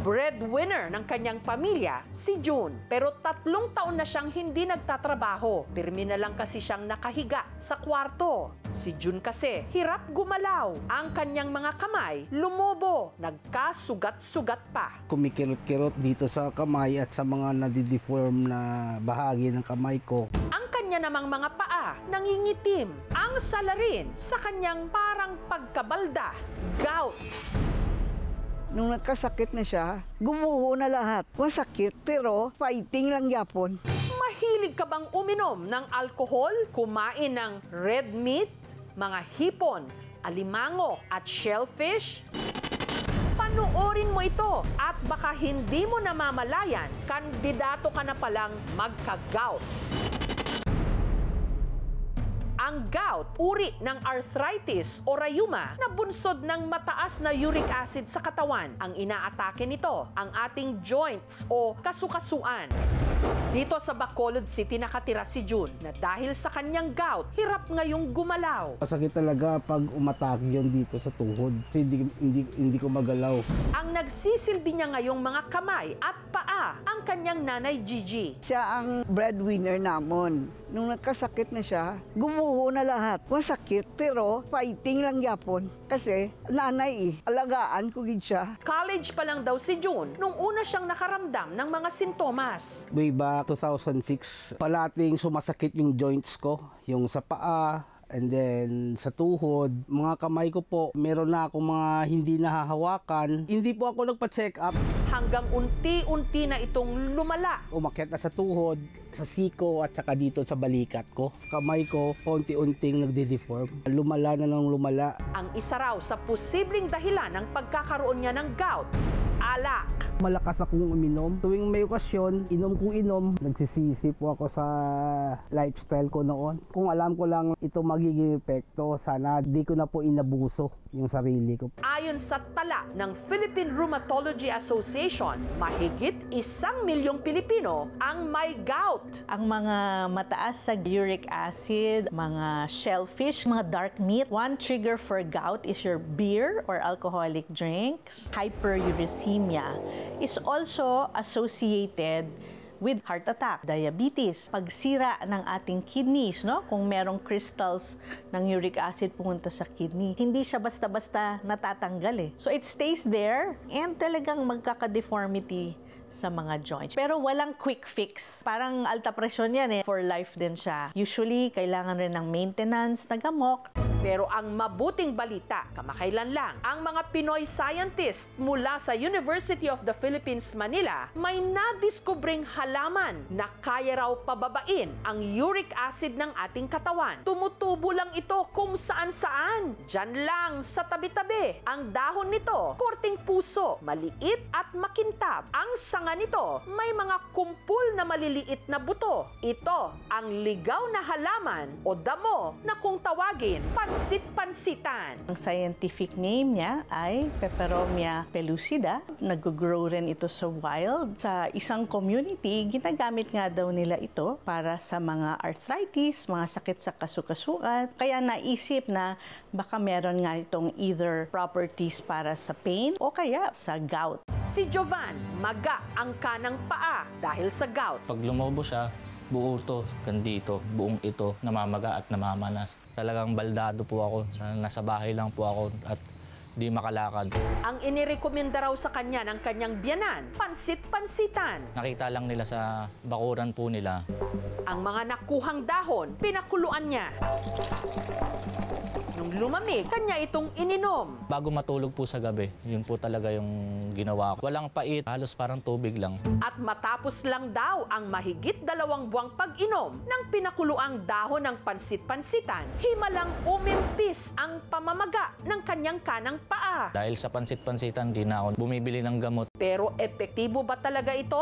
Breadwinner ng kanyang pamilya, si June. Pero 3 taon na siyang hindi nagtatrabaho. Pirmi na lang kasi siyang nakahiga sa kwarto. Si June kasi, hirap gumalaw. Ang kanyang mga kamay, lumobo, nagkasugat-sugat pa. Kumikirot-kirot dito sa kamay at sa mga nadideform na bahagi ng kamay ko. Ang kanya namang mga paa, nangingitim. Ang salarin sa kanyang parang pagkabalda, gout. Nung nagkasakit na siya, gumuho na lahat. Masakit, pero fighting lang yapon. Mahilig ka bang uminom ng alkohol, kumain ng red meat, mga hipon, alimango at shellfish? Panoorin mo ito at baka hindi mo namamalayan, kandidato ka na palang magka-gout. Ang gout, uri ng arthritis o rayuma na bunsod ng mataas na uric acid sa katawan. Ang inaatake nito, ang ating joints o kasukasuan. Dito sa Bacolod City nakatira si June na dahil sa kanyang gout, hirap ngayong gumalaw. Masakit talaga pag umatake yun dito sa tuhod. Kasi hindi ko magalaw. Ang nagsisilbi niya ngayong mga kamay at paa, ang kanyang nanay Gigi. Siya ang breadwinner namon. Nung nagkasakit na siya, gumuho na lahat. Masakit, pero fighting lang yapon. Kasi nanay alagaan ko gid siya. College pa lang daw si June nung una siyang nakaramdam ng mga sintomas. Way back 2006, palating sumasakit yung joints ko. Yung sa paa, and then sa tuhod. Mga kamay ko po, meron na akong mga hindi nahahawakan. Hindi po ako nagpa-check up. Hanggang unti-unti na itong lumala. Umakyat na sa tuhod, sa siko at saka dito sa balikat ko. Kamay ko, unti-unting nagde-deform. Lumala na ng lumala. Ang isa raw sa posibleng dahilan ng pagkakaroon niya ng gout, alak. Malakas akong uminom. Tuwing may okasyon, inom kong inom. Nagsisisi po ako sa lifestyle ko noon. Kung alam ko lang ito magiging epekto, sana di ko na po inabuso yung sarili ko. Ayon sa tala ng Philippine Rheumatology Association, mahigit 1 milyong Pilipino ang may gout. Ang mga mataas sa uric acid, mga shellfish, mga dark meat. One trigger for gout is your beer or alcoholic drinks. Hyperuricemia is also associated with heart attack, diabetes, pagsira ng ating kidneys, no? Kung merong crystals ng uric acid pumunta sa kidney, hindi siya basta-basta natatanggal eh. So it stays there and talagang magkaka-deformity sa mga joints. Pero walang quick fix. Parang alta presyon yan eh. For life din siya. Usually, kailangan rin ng maintenance na gamot. Pero ang mabuting balita, kamakailan lang, ang mga Pinoy scientist mula sa University of the Philippines, Manila, may nadiskubring halaman na kaya raw pababain ang uric acid ng ating katawan. Tumutubo lang ito kung saan-saan. Diyan lang sa tabi-tabi. Ang dahon nito, korting puso, maliit at makintab. Ang sanga nito, may mga kumpul na maliliit na buto. Ito ang ligaw na halaman o damo na kung tawagin, pansit-pansitan. Ang scientific name niya ay Peperomia pellucida. Nag-grow rin ito sa wild. Sa isang community, ginagamit nga daw nila ito para sa mga arthritis, mga sakit sa kasukasuan. Kaya naisip na baka meron nga itong either properties para sa pain o kaya sa gout. Si Jovan, maga ang kanang paa dahil sa gout. Pag lumobo siya, buo to, kandito, buong ito, namamaga at namamanas. Talagang baldado po ako, nasa bahay lang po ako at di makalakad. Ang inirekomenda raw sa kanya ng kanyang biyanan, pansit-pansitan. Nakita lang nila sa bakuran po nila. Ang mga nakuhang dahon, pinakuluan niya. Nung lumamig, kanya itong ininom. Bago matulog po sa gabi, yun po talaga yung ginawa ko. Walang pait, halos parang tubig lang. At matapos lang daw ang mahigit 2 buwang pag-inom ng pinakuluang dahon ng pansit-pansitan, himalang umimpis ang pamamaga ng kanyang kanang paa. Dahil sa pansit-pansitan, di na ako bumibili ng gamot. Pero epektibo ba talaga ito?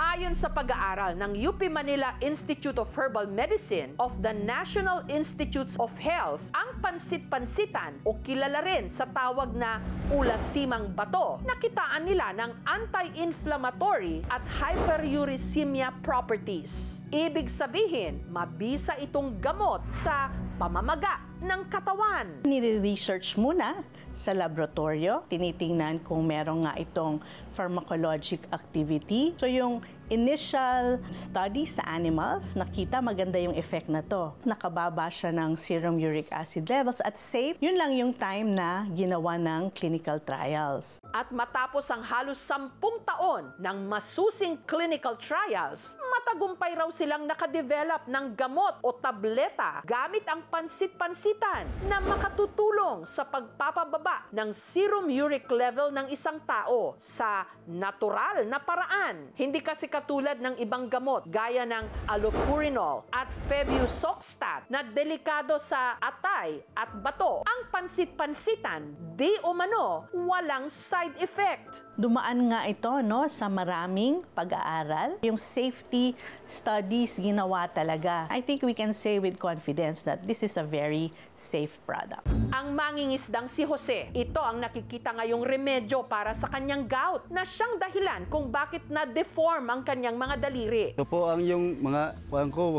Ayon sa pag-aaral ng UP Manila Institute of Herbal Medicine of the National Institutes of Health, ang pansit-pansitan o kilala rin sa tawag na ulasimang bato, nakitaan nila ng anti-inflammatory at hyperuricemia properties. Ibig sabihin, mabisa itong gamot sa pamamaga ng katawan. Nire-research muna sa laboratorio, tinitingnan kung meron nga itong pharmacologic activity. So yung initial study sa animals, nakita maganda yung effect na to. Nakababa siya ng serum uric acid levels at safe. Yun lang yung time na ginawa ng clinical trials. At matapos ang halos 10 taon ng masusing clinical trials, matagumpay raw silang nakadevelop ng gamot o tableta gamit ang pansit-pansitan na makatutulong sa pagpapababa ng serum uric level ng isang tao sa natural na paraan. Hindi kasi katulad ng ibang gamot gaya ng allopurinol at febusoxstat na delikado sa atay at bato. Ang pansit-pansitan, di umano, walang side effect. Dumaan nga ito sa maraming pag-aaral. Yung safety studies ginawa talaga. I think we can say with confidence that this is a very safe product. Ang mangingisdang si Jose, ito ang nakikita ngayong remedyo para sa kanyang gout na siyang dahilan kung bakit na-deform ang kanyang mga daliri. Ito po ang yung mga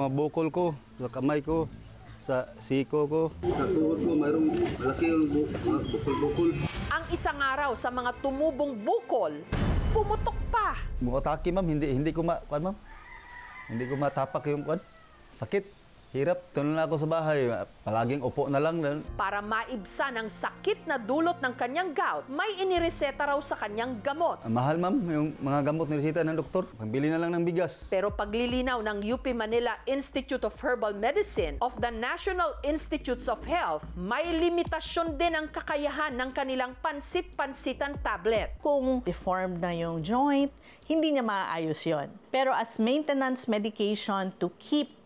bukol ko, sa kamay ko, sa siko ko. Sa tuhod ko, mayroong malaki yung mga bukol-bukol. Ang isang araw sa mga tumubong bukol, pumutok pa. Atake, ma'am, hindi ko ma'am. Hindi ko matapak yung sakit. Hirap, tunan na ako sa bahay. Palaging upo na lang. Para maibsan ang sakit na dulot ng kanyang gout, may inireseta raw sa kanyang gamot. Mahal, ma'am, yung mga gamot ni reseta ng doktor. Pambili na lang ng bigas. Pero paglilinaw ng UP Manila Institute of Herbal Medicine of the National Institutes of Health, may limitasyon din ang kakayahan ng kanilang pansit-pansitan tablet. Kung deformed na yung joint, hindi niya maaayos yon. Pero as maintenance medication to keep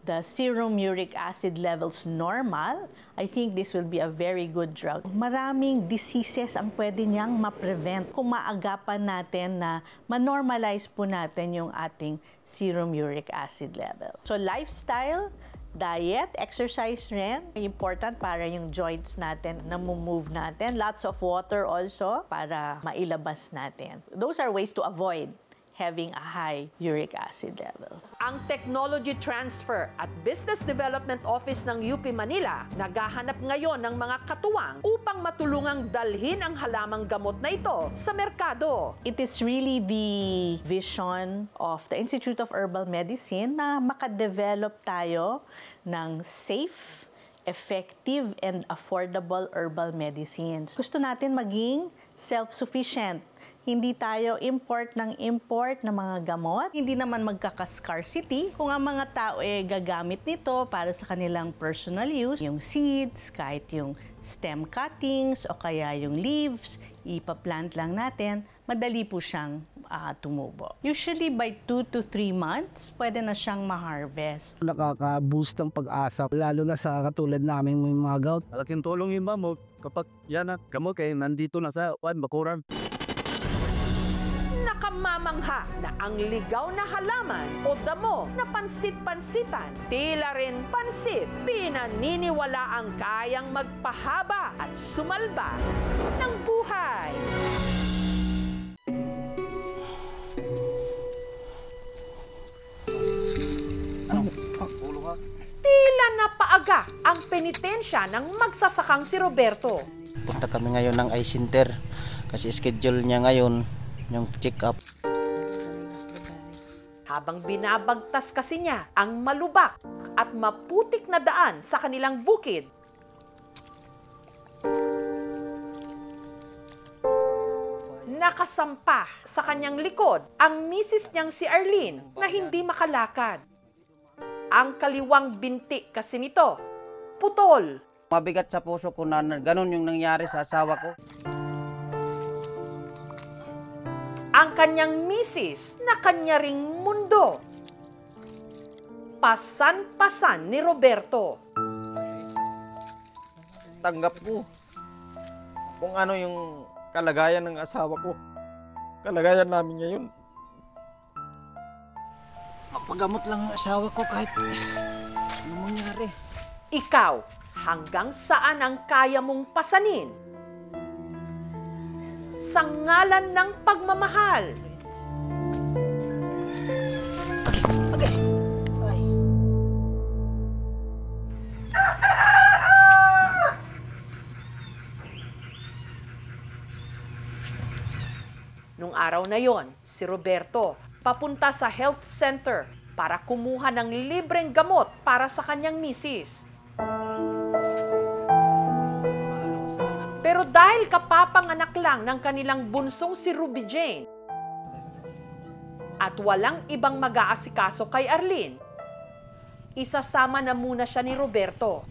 the serum uric acid levels normal, I think this will be a very good drug. Maraming diseases ang pwede niyang ma-prevent kung maagapan natin na ma-normalize po natin yung ating serum uric acid level. So lifestyle, diet, exercise rin, important para yung joints natin na move natin. Lots of water also para mailabas natin. Those are ways to avoid having a high uric acid levels. Ang Technology Transfer at Business Development Office ng UP Manila naghahanap ngayon ng mga katuwang upang matulungang dalhin ang halamang gamot na ito sa merkado. It is really the vision of the Institute of Herbal Medicine na makadevelop tayo ng safe, effective, and affordable herbal medicines. Gusto natin maging self-sufficient. Hindi tayo import ng mga gamot. Hindi naman magkaka-scarcity kung ang mga tao gagamit nito para sa kanilang personal use. Yung seeds, kahit yung stem cuttings o kaya yung leaves, ipaplant lang natin, madali po siyang tumubo. Usually by 2 to 3 months, pwede na siyang ma-harvest. Nakaka-boost ng pag-asa, lalo na sa katulad namin may mga gout. Malaking tulong yun, ma'am. Kapag yan gamot kayo nandito na sa bakuran. Nakamamangha na ang ligaw na halaman o damo na pansit-pansitan, tila rin pansit, pinaniniwala ang kayang magpahaba at sumalba ng buhay. Tila napaaga ang penitensya ng magsasakang si Roberto. Punta kami ngayon ng eye center kasi schedule niya ngayon yung check-up. Habang binabagtas kasi niya ang malubak at maputik na daan sa kanilang bukid, nakasampa sa kanyang likod ang misis niyang si Arlene na hindi makalakad. Ang kaliwang binti kasi nito, putol. Mabigat sa puso ko na ganun yung nangyari sa asawa ko. Ang kanyang misis na kanya ring mundo. Pasan-pasan ni Roberto. Tanggap ko kung ano yung kalagayan ng asawa ko. Kalagayan namin ngayon. Magpagamot lang yung asawa ko kahit ano mangyari. Ikaw, hanggang saan ang kaya mong pasanin? Sa ngalan ng pagmamahal. Okay. Ay. Nung araw na yon, si Roberto papunta sa health center para kumuha ng libreng gamot para sa kanyang misis. Pero dahil kapapanganak lang ng kanilang bunsong si Ruby Jane at walang ibang mag-aasikaso kay Arlene, isasama na muna siya ni Roberto.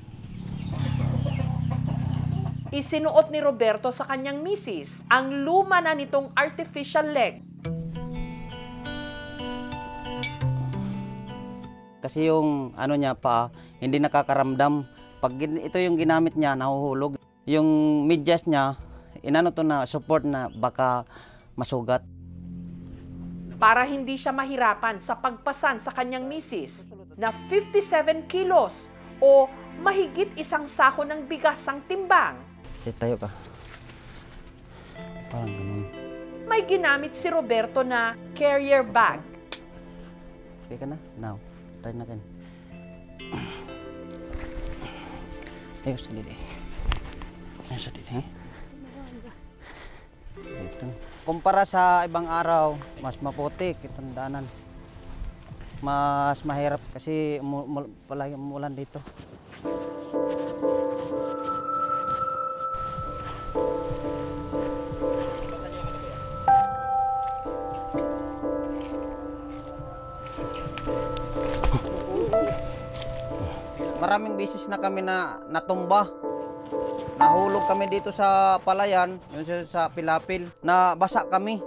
Isinuot ni Roberto sa kanyang misis ang luma na nitong artificial leg. Kasi yung ano niya pa, hindi nakakaramdam. Pag ito yung ginamit niya, nahuhulog. Yung medyas niya, inano to na support na baka masugat. Para hindi siya mahirapan sa pagpasan sa kanyang misis na 57 kilos o mahigit 1 sako ng bigas ang timbang. Tayo ka. Parang ganun. May ginamit si Roberto na carrier bag. Okay ka na? Now, try natin. Ayos, dili. Ayos, dili. Ito. Kumpara sa ibang araw, mas maputik itong daanan. Mas mahirap kasi palagi umulan dito. Maraming beses na kami na natumba. Nahulog kami dito sa palayan, yun sa Pilapil, na basa kami.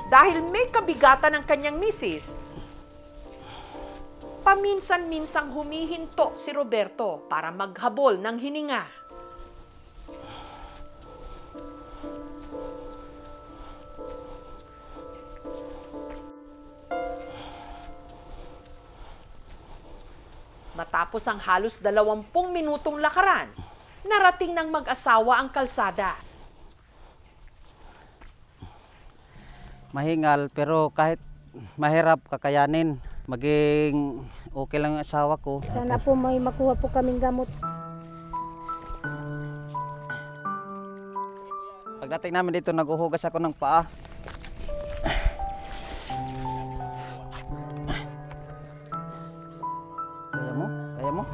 Dahil may kabigatan ng kanyang misis, paminsan-minsang humihinto si Roberto para maghabol ng hininga. Matapos ang halos 20 minutong lakaran, narating ng mag-asawa ang kalsada. Mahingal pero kahit mahirap kakayanin. Maging okay lang ang asawa ko. Sana po may makuha po kaming gamot. Pagdating namin dito, naghuhugas ako ng paa. Kaya mo? Kaya mo?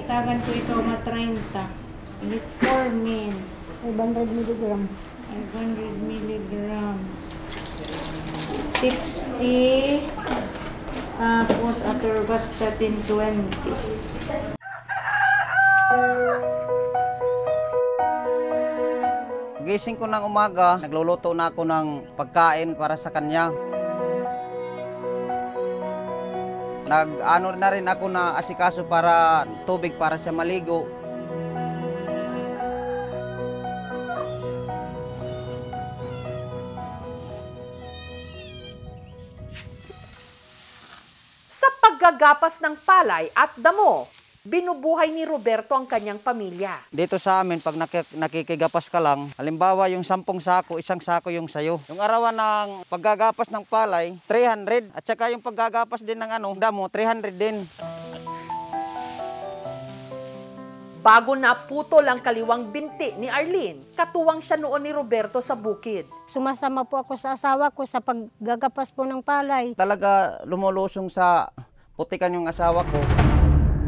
Tagan ko ito ma-30. Metformin. 500 milligrams. 500 milligrams. 60. Tapos atorvastatin 20. Gising ko ng umaga, nagluluto na ako ng pagkain para sa kanya. Nag-ano na rin ako na asikaso para tubig para siya maligo. Sa paggagapas ng palay at damo, binubuhay ni Roberto ang kanyang pamilya. Dito sa amin, pag nakikigapas ka lang, halimbawa yung 10 sako, 1 sako yung sayo. Yung arawan ng paggagapas ng palay, 300. At saka yung paggagapas din ng damo, 300 din. Bago naputol ang kaliwang binti ni Arlene, katuwang siya noon ni Roberto sa bukid. Sumasama po ako sa asawa ko sa paggagapas po ng palay. Talaga lumulusong sa putikan yung asawa ko.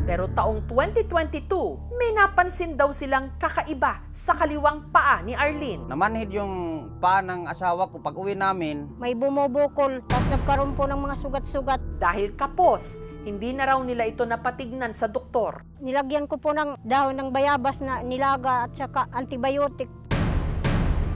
Pero taong 2022, may napansin daw silang kakaiba sa kaliwang paa ni Arlene. Namanhid yung paa ng asawa ko pag uwi namin. May bumubukol, tapos nagkaroon po ng mga sugat-sugat. Dahil kapos, hindi na raw nila ito napatignan sa doktor. Nilagyan ko po ng dahon ng bayabas na nilaga at saka antibiotic.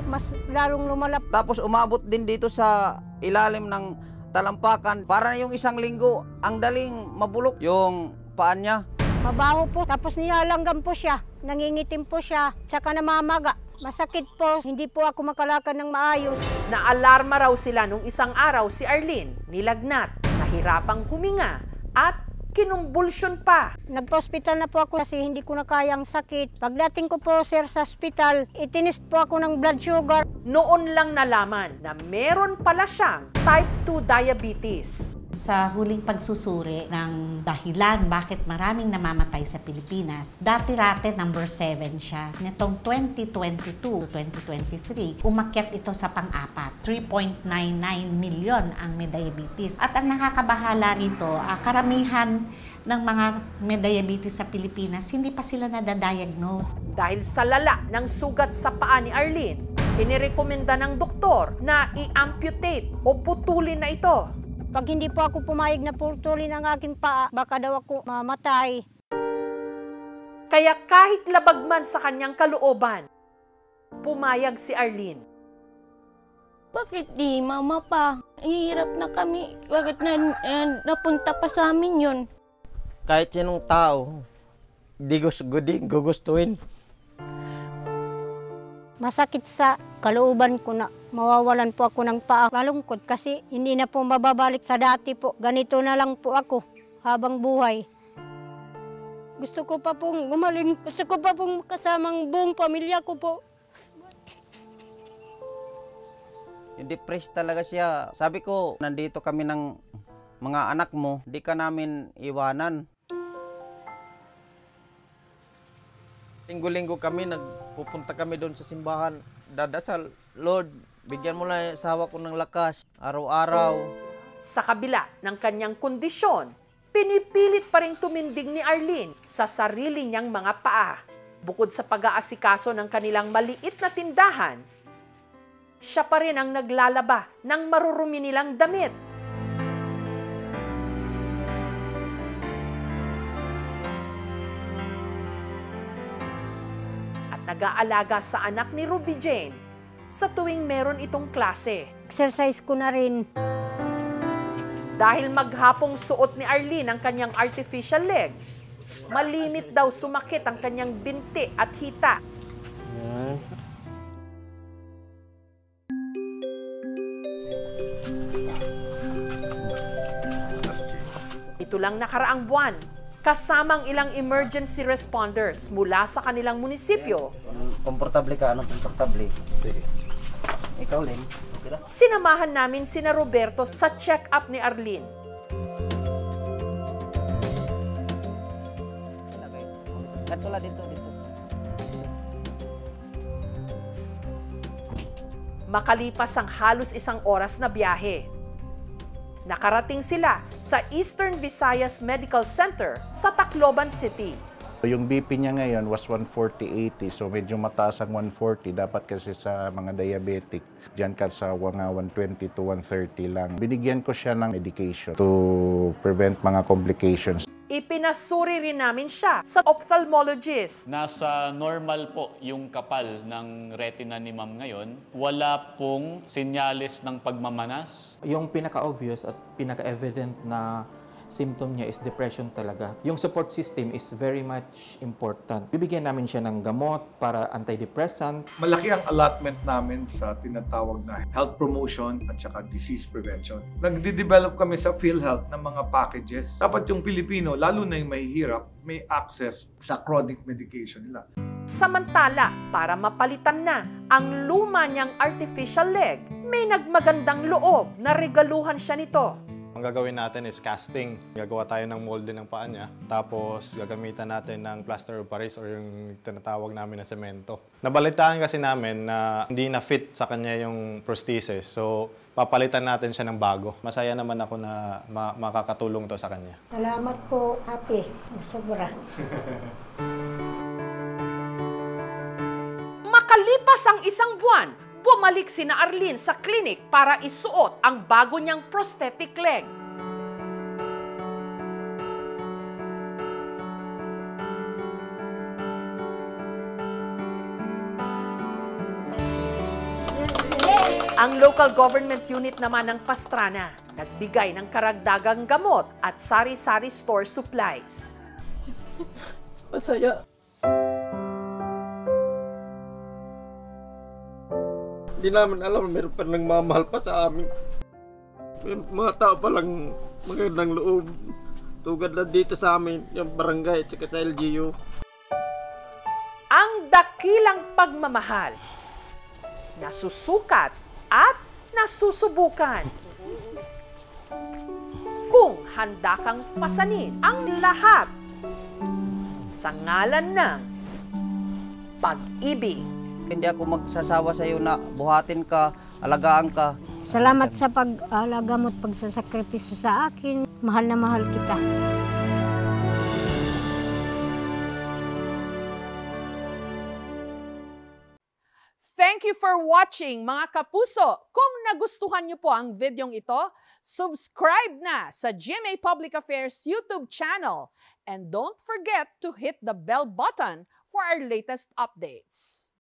Mas lalong lumalap. Tapos umabot din dito sa ilalim ng talampakan. Para yung 1 linggo, ang daling mabulok yung paan niya. Mabaho po, tapos nilalanggam po siya. Nangingitim po siya, saka namamaga. Masakit po, hindi po ako makalakad ng maayos. Naalarma raw sila nung isang araw si Arlene, nilagnat, nahirapang huminga, at kinumbulsyon pa. Nagpa-hospital na po ako kasi hindi ko na kayang sakit. Pagdating ko po, sir, sa hospital, itinest po ako ng blood sugar. Noon lang nalaman na meron pala siyang type 2 diabetes. Sa huling pagsusuri ng dahilan bakit maraming namamatay sa Pilipinas, dati-rate number 7 siya. Nitong 2022-2023, umakyat ito sa pang-apat. 3.99 million ang may diabetes. At ang nakakabahala rito, karamihan ng mga may diabetes sa Pilipinas, hindi pa sila nadadiagnose. Dahil sa lala ng sugat sa paa ni Arlene, inirekomenda ng doktor na i-amputate o putulin na ito. Pag hindi po ako pumayag na putulin ang aking paa, baka daw ako mamatay. Kaya kahit labag man sa kanyang kalooban, pumayag si Arlene. Bakit di mama pa? Hirap na kami. Bakit napunta pa sa amin yun? Kahit sinong tao, di gugustuhin. Masakit sa kalooban ko na mawawalan po ako ng paa. Malungkot kasi hindi na po mababalik sa dati po. Ganito na lang po ako habang buhay. Gusto ko pa pong gumaling. Gusto ko pa pong kasamang buong pamilya ko po. Depressed talaga siya. Sabi ko, nandito kami ng mga anak mo, di ka namin iwanan. Linggo-linggo kami, nagpupunta kami doon sa simbahan. Dadasal, Lord, bigyan mo lang yung asawa ko ng lakas, araw-araw. Sa kabila ng kanyang kondisyon, pinipilit pa rin tumindig ni Arlene sa sarili niyang mga paa. Bukod sa pag-aasikaso ng kanilang maliit na tindahan, siya pa rin ang naglalaba ng marurumi nilang damit. Nag-aalaga sa anak ni Ruby Jane sa tuwing meron itong klase. Exercise ko na rin. Dahil maghapong suot ni Arlene ang kanyang artificial leg, malimit daw sumakit ang kanyang binti at hita. Ito lang nakaraang buwan, kasamang ilang emergency responders mula sa kanilang munisipyo. Komportable ka, anong komportable? Sige. Ikaw, Len. Okay lang. Sinamahan namin sina Roberto sa check-up ni Arlene. Katulad dito. Makalipas ang halos 1 oras na biyahe, nakarating sila sa Eastern Visayas Medical Center sa Tacloban City. Yung BP niya ngayon was 140/80, so medyo mataas ang 140. Dapat kasi sa mga diabetic, dyan ka sa mga 120 to 130 lang. Binigyan ko siya ng medication to prevent mga complications. Ipinasuri rin namin siya sa ophthalmologist. Nasa normal po yung kapal ng retina ni ma'am ngayon. Wala pong senyales ng pagmamanas. Yung pinaka-obvious at pinaka-evident na symptom niya is depression talaga. Yung support system is very much important. Bibigyan namin siya ng gamot para antidepressant. Malaki ang allotment namin sa tinatawag na health promotion at saka disease prevention. Nagde-develop kami sa PhilHealth ng mga packages. Dapat yung Pilipino, lalo na yung mahihirap, may access sa chronic medication nila. Samantala, para mapalitan na ang luma niyang artificial leg, may nagmagandang loob na regaluhan siya nito. Ang gagawin natin is casting. Gagawa tayo ng molde ng paa niya. Tapos gagamitan natin ng plaster of Paris or yung tinatawag namin na semento. Nabalitaan kasi namin na hindi na fit sa kanya yung prosthesis. So papalitan natin siya ng bago. Masaya naman ako na makakatulong to sa kanya. Salamat po. Happy. Sobra. Makalipas ang 1 buwan, bumalik sina Arlene sa klinik para isuot ang bago niyang prosthetic leg. Ang local government unit naman ng Pastrana, nagbigay ng karagdagang gamot at sari-sari store supplies. Masaya. Hindi namin alam, meron pa nagmamahal pa sa amin. Mga tao palang magandang loob. Tugad lang dito sa amin, yung barangay at saka sa LGU. Ang dakilang pagmamahal, nasusukat at nasusubukan. Kung handa kang pasanin ang lahat sa ngalan ng pag-ibig. Hindi ako magsasawa sa iyo na buhatin ka, alagaan ka. Salamat sa pag-alaga mo at pagsasakripisyo sa akin. Mahal na mahal kita. Thank you for watching, mga kapuso. Kung nagustuhan niyo po ang videong ito, subscribe na sa GMA Public Affairs YouTube channel. And don't forget to hit the bell button for our latest updates.